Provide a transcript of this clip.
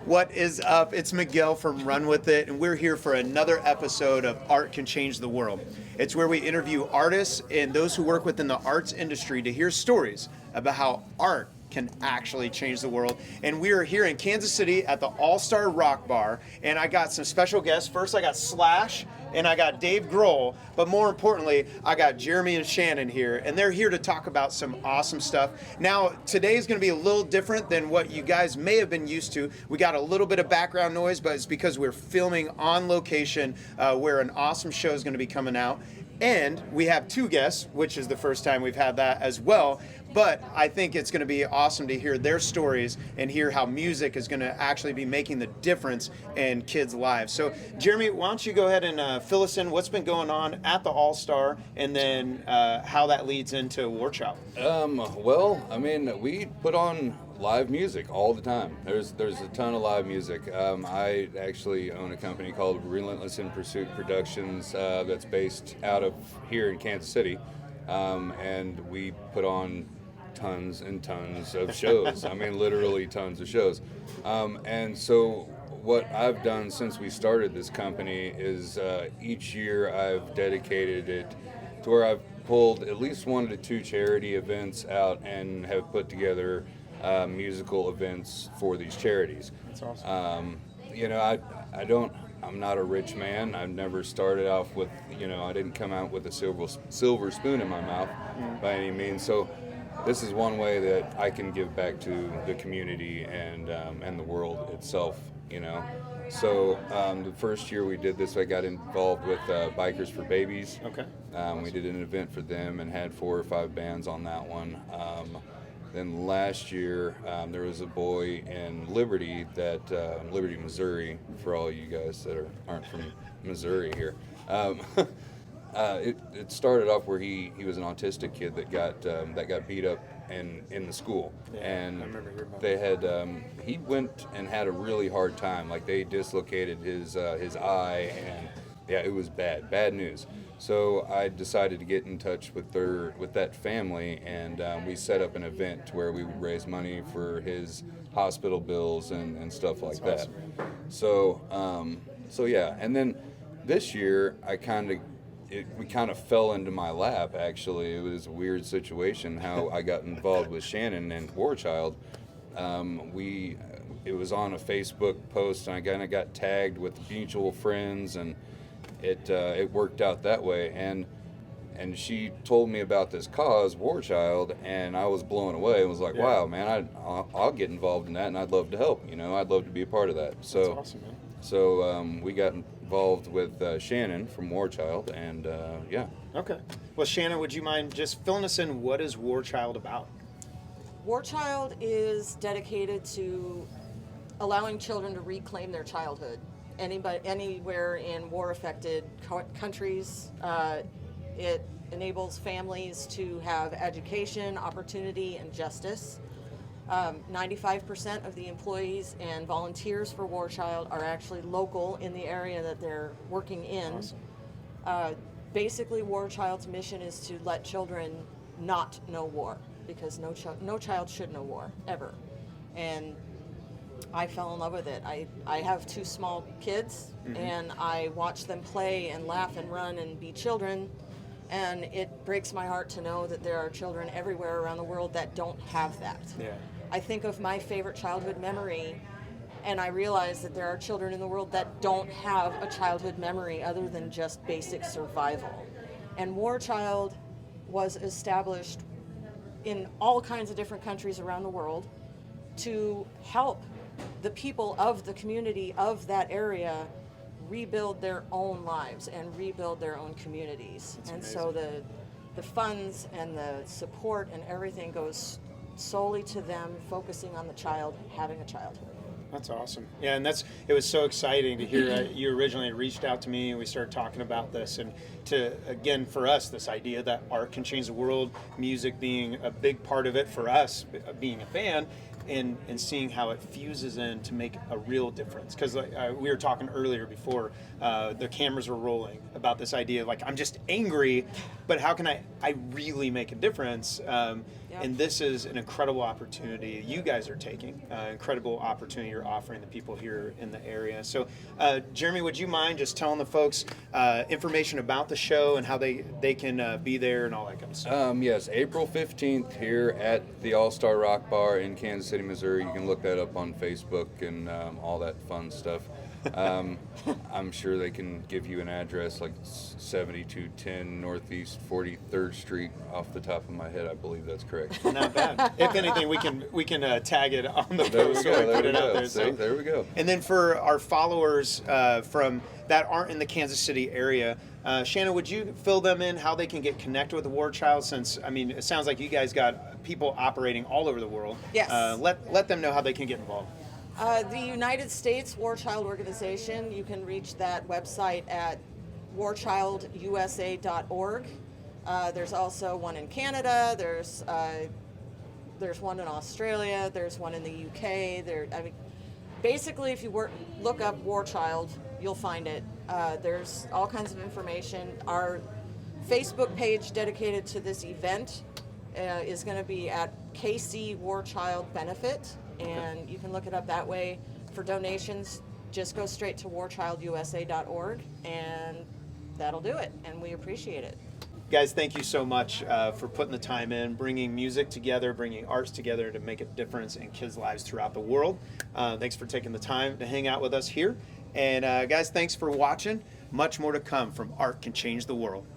What is up? It's Miguel from Run With It, and we're here for another episode of Art Can Change the World. It's where we interview artists and those who work within the arts industry to hear stories about how art can actually change the world. And we are here in Kansas City at the All-Star Rock Bar, and I got some special guests. First, I got Slash, and I got Dave Grohl, but more importantly, I got Jermey and Shannon here, and they're here to talk about some awesome stuff. Now, today's gonna be a little different than what you guys may have been used to. We got a little bit of background noise, but it's because we're filming on location where an awesome show is gonna be coming out. And we have two guests, which is the first time we've had that as well. But I think it's going to be awesome to hear their stories and hear how music is going to actually be making the difference in kids' lives. So, Jermey, why don't you go ahead and fill us in what's been going on at the All-Star, and then how that leads into War Child. Well, I mean, we put on live music all the time. There's a ton of live music. I actually own a company called Relentless in Pursuit Productions that's based out of here in Kansas City, and we put on tons and tons of shows. I mean, literally tons of shows. And so what I've done since we started this company is each year I've dedicated it to where I've pulled at least 1 to 2 charity events out and have put together musical events for these charities. That's awesome. I'm not a rich man. I've never started off with, I didn't come out with a silver spoon in my mouth by any means. So this is one way that I can give back to the community and the world itself, So the first year we did this, I got involved with Bikers for Babies. Okay. We did an event for them and had 4 or 5 bands on that one. Then last year, there was a boy in Liberty, Liberty, Missouri, for all you guys that aren't from Missouri here. It started off where he was an autistic kid that got beat up in the school, and I remember hearing about they had he went and had a really hard time. Like, they dislocated his eye, and it was bad news. So I decided to get in touch with that family, and we set up an event where we would raise money for his hospital bills and stuff like that. Awesome. So yeah, and then this year we kind of fell into my lap. Actually, it was a weird situation how I got involved with Shannon and War Child. It was on a Facebook post, and I kind of got tagged with mutual friends, and it worked out that way, and she told me about this cause, War Child, and I was blown away. I was like, wow, man, I'll get involved in that, and I'd love to help. I'd love to be a part of that. So, that's awesome, man. So we got involved with Shannon from War Child, and yeah. Okay. Well, Shannon, would you mind just filling us in? What is War Child about? War Child is dedicated to allowing children to reclaim their childhood. Anywhere in war-affected countries, it enables families to have education, opportunity, and justice. 95% of the employees and volunteers for War Child are actually local in the area that they're working in. Awesome. Basically, War Child's mission is to let children not know war, because no child should know war, ever. And I fell in love with it. I have 2 small kids, and I watch them play and laugh and run and be children, and it breaks my heart to know that there are children everywhere around the world that don't have that. Yeah. I think of my favorite childhood memory, and I realize that there are children in the world that don't have a childhood memory other than just basic survival. And War Child was established in all kinds of different countries around the world to help the people of the community of that area rebuild their own lives and rebuild their own communities. That's and amazing. So the funds and the support and everything goes solely to them focusing on the child having a childhood. That's awesome. Yeah, and it was so exciting to hear you originally reached out to me and we started talking about this, and again, for us, this idea that art can change the world, music being a big part of it for us, being a fan, and seeing how it fuses in to make a real difference. Because we were talking earlier before the cameras were rolling about this idea of, like, I'm just angry, but how can I really make a difference? Yep. And this is an incredible opportunity you guys are taking, incredible opportunity you're offering the people here in the area. So, Jermey, would you mind just telling the folks information about the show and how they can be there and all that kind of stuff? Yes, April 15th here at the All-Star Rock Bar in Kansas City, Missouri. You can look that up on Facebook and all that fun stuff. I'm sure they can give you an address, like 7210 Northeast 43rd Street off the top of my head. I believe that's correct. Not bad. If anything, we can tag it on the There we post go. so we There put we it out go. there. See, So. there we go. And then for our followers from that aren't in the Kansas City area, Shannon, would you fill them in how they can get connected with the War Child? Since I mean, it sounds like you guys got people operating all over the world. Yes. Let them know how they can get involved. The United States War Child Organization, you can reach that website at warchildusa.org. There's also one in Canada. There's one in Australia. There's one in the UK. Basically, if you look up War Child, you'll find it. There's all kinds of information. Our Facebook page dedicated to this event is going to be at KC War Child Benefit, and you can look it up that way. For donations, just go straight to warchildusa.org, and that'll do it, and we appreciate it. Guys, thank you so much for putting the time in, bringing music together, bringing arts together to make a difference in kids' lives throughout the world. Thanks for taking the time to hang out with us here. And guys, thanks for watching. Much more to come from Art Can Change the World.